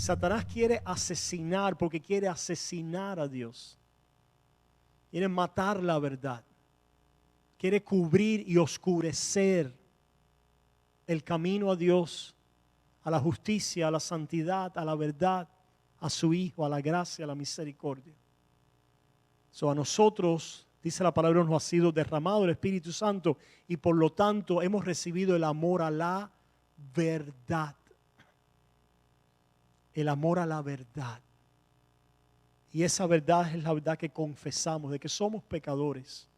Satanás quiere asesinar porque quiere asesinar a Dios. Quiere matar la verdad. Quiere cubrir y oscurecer el camino a Dios, a la justicia, a la santidad, a la verdad, a su Hijo, a la gracia, a la misericordia. A nosotros, dice la palabra, nos ha sido derramado el Espíritu Santo y por lo tanto hemos recibido el amor a la verdad. El amor a la verdad. Y esa verdad es la verdad que confesamos, de que somos pecadores,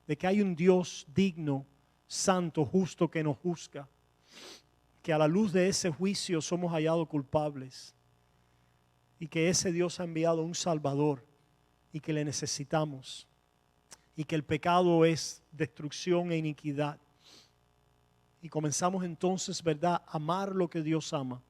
de que hay un Dios digno, santo, justo que nos juzga, que a la luz de ese juicio somos hallados culpables y que ese Dios ha enviado un Salvador y que le necesitamos y que el pecado es destrucción e iniquidad. Y comenzamos entonces, ¿verdad?, a amar lo que Dios ama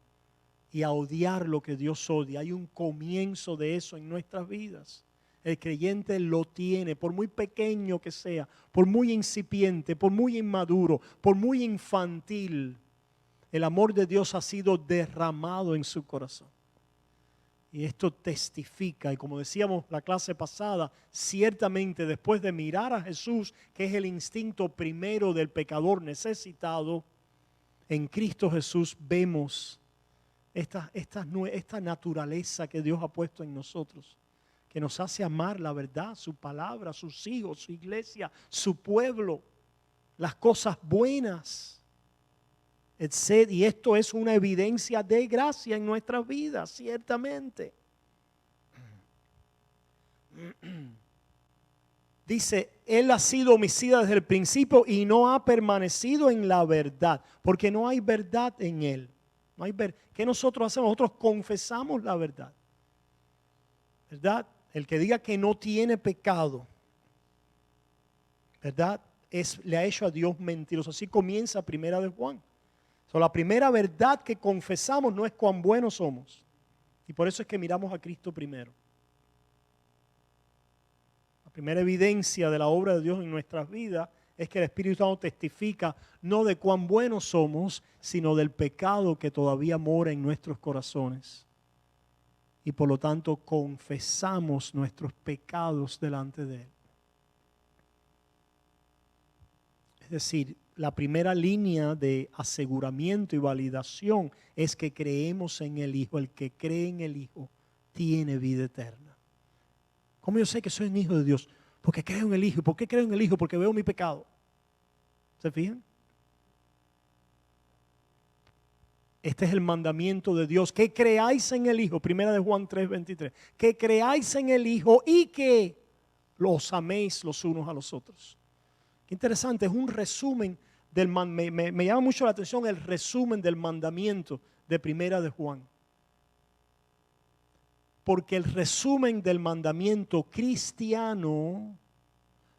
y a odiar lo que Dios odia. Hay un comienzo de eso en nuestras vidas. El creyente lo tiene, por muy pequeño que sea, por muy incipiente, por muy inmaduro, por muy infantil. El amor de Dios ha sido derramado en su corazón. Y esto testifica, y como decíamos la clase pasada, ciertamente después de mirar a Jesús, que es el instinto primero del pecador necesitado, en Cristo Jesús vemos esta naturaleza que Dios ha puesto en nosotros, que nos hace amar la verdad, su palabra, sus hijos, su iglesia, su pueblo, las cosas buenas, etc. Y esto es una evidencia de gracia en nuestras vidas, ciertamente. Dice, él ha sido homicida desde el principio y no ha permanecido en la verdad, porque no hay verdad en él. No hay ¿Qué nosotros hacemos? Nosotros confesamos la verdad. ¿Verdad? El que diga que no tiene pecado, ¿verdad?, le ha hecho a Dios mentiroso. Así comienza Primera de Juan. La primera verdad que confesamos no es cuán buenos somos. Y por eso es que miramos a Cristo primero. La primera evidencia de la obra de Dios en nuestras vidas es que el Espíritu Santo testifica no de cuán buenos somos, sino del pecado que todavía mora en nuestros corazones. Y por lo tanto confesamos nuestros pecados delante de Él. Es decir, la primera línea de aseguramiento y validación es que creemos en el Hijo. El que cree en el Hijo tiene vida eterna. ¿Cómo yo sé que soy un hijo de Dios? Porque creo en el Hijo. ¿Y por qué creo en el Hijo? Porque veo mi pecado. ¿Se fijan? Este es el mandamiento de Dios, que creáis en el Hijo, Primera de Juan 3:23, que creáis en el Hijo y que los améis los unos a los otros. Qué interesante, es un resumen me llama mucho la atención el resumen del mandamiento de Primera de Juan. Porque el resumen del mandamiento cristiano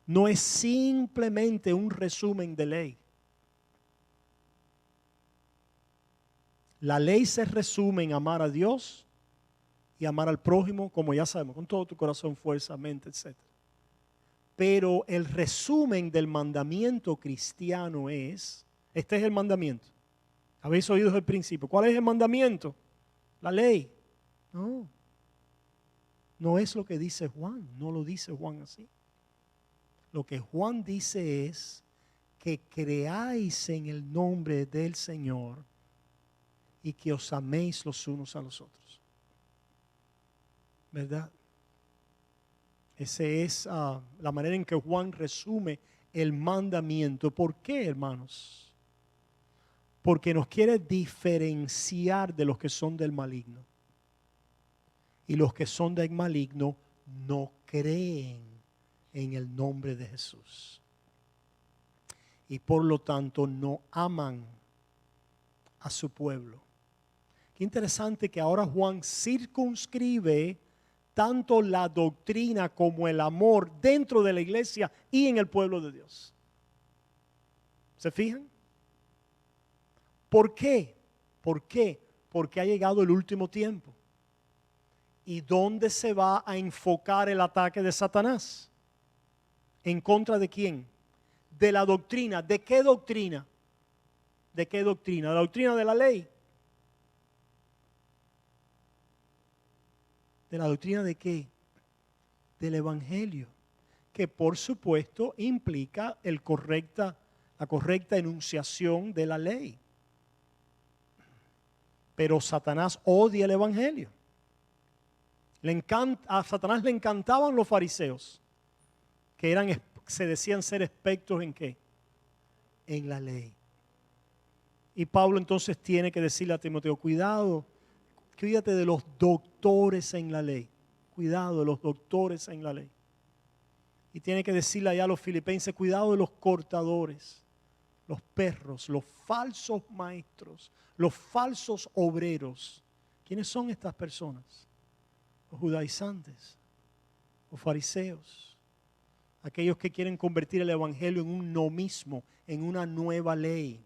no es simplemente un resumen de ley. La ley se resume en amar a Dios y amar al prójimo, como ya sabemos, con todo tu corazón, fuerza, mente, etc. Pero el resumen del mandamiento cristiano este es el mandamiento. Habéis oído desde el principio. ¿Cuál es el mandamiento? La ley. No es lo que dice Juan, no lo dice Juan así. Lo que Juan dice es que creáis en el nombre del Señor y que os améis los unos a los otros. ¿Verdad? Esa es la manera en que Juan resume el mandamiento. ¿Por qué, hermanos? Porque nos quiere diferenciar de los que son del maligno. Y los que son del maligno no creen en el nombre de Jesús. Y por lo tanto no aman a su pueblo. Qué interesante que ahora Juan circunscribe tanto la doctrina como el amor dentro de la iglesia y en el pueblo de Dios. ¿Se fijan? ¿Por qué? ¿Por qué? Porque ha llegado el último tiempo. ¿Y dónde se va a enfocar el ataque de Satanás? ¿En contra de quién? De la doctrina. ¿De qué doctrina? ¿De qué doctrina? ¿La doctrina de la ley? ¿De la doctrina de qué? Del Evangelio, que por supuesto implica la correcta enunciación de la ley. Pero Satanás odia el Evangelio. A Satanás le encantaban los fariseos, que se decían ser expertos en qué? En la ley. Y Pablo entonces tiene que decirle a Timoteo, cuídate de los doctores en la ley. Cuidado de los doctores en la ley. Y tiene que decirle allá a los filipenses, cuidado de los cortadores, los perros, los falsos maestros, los falsos obreros. ¿Quiénes son estas personas? Los judaizantes, los fariseos, aquellos que quieren convertir el evangelio en un nomismo, en una nueva ley.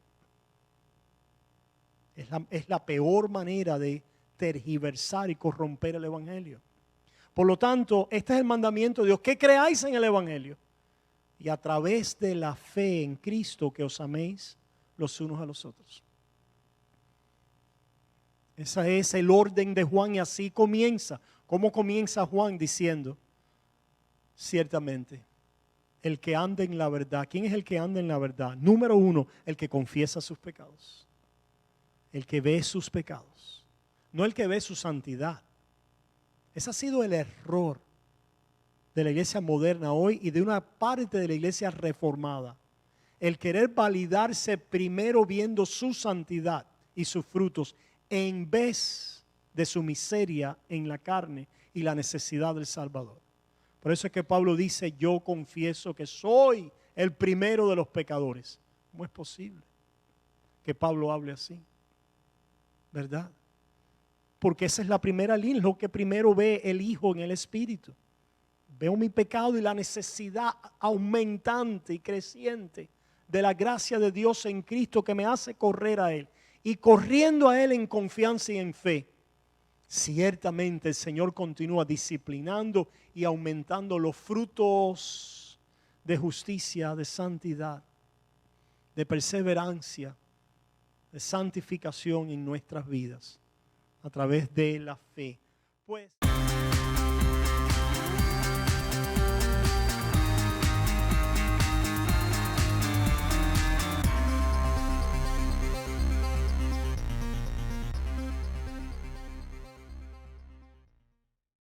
Es la peor manera de tergiversar y corromper el evangelio. Por lo tanto, este es el mandamiento de Dios, que creáis en el evangelio y a través de la fe en Cristo que os améis los unos a los otros. Ese es el orden de Juan y así comienza. ¿Cómo comienza Juan? Diciendo, ciertamente, el que anda en la verdad. ¿Quién es el que anda en la verdad? Número uno, el que confiesa sus pecados. El que ve sus pecados. No el que ve su santidad. Ese ha sido el error de la iglesia moderna hoy y de una parte de la iglesia reformada. El querer validarse primero viendo su santidad y sus frutos en vez de su miseria en la carne y la necesidad del Salvador. Por eso es que Pablo dice, yo confieso que soy el primero de los pecadores. ¿Cómo es posible que Pablo hable así? ¿Verdad? Porque esa es la primera línea, lo que primero ve el Hijo en el Espíritu. Veo mi pecado y la necesidad aumentante y creciente de la gracia de Dios en Cristo que me hace correr a Él. Y corriendo a Él en confianza y en fe, ciertamente el Señor continúa disciplinando y aumentando los frutos de justicia, de santidad, de perseverancia, de santificación en nuestras vidas a través de la fe. Pues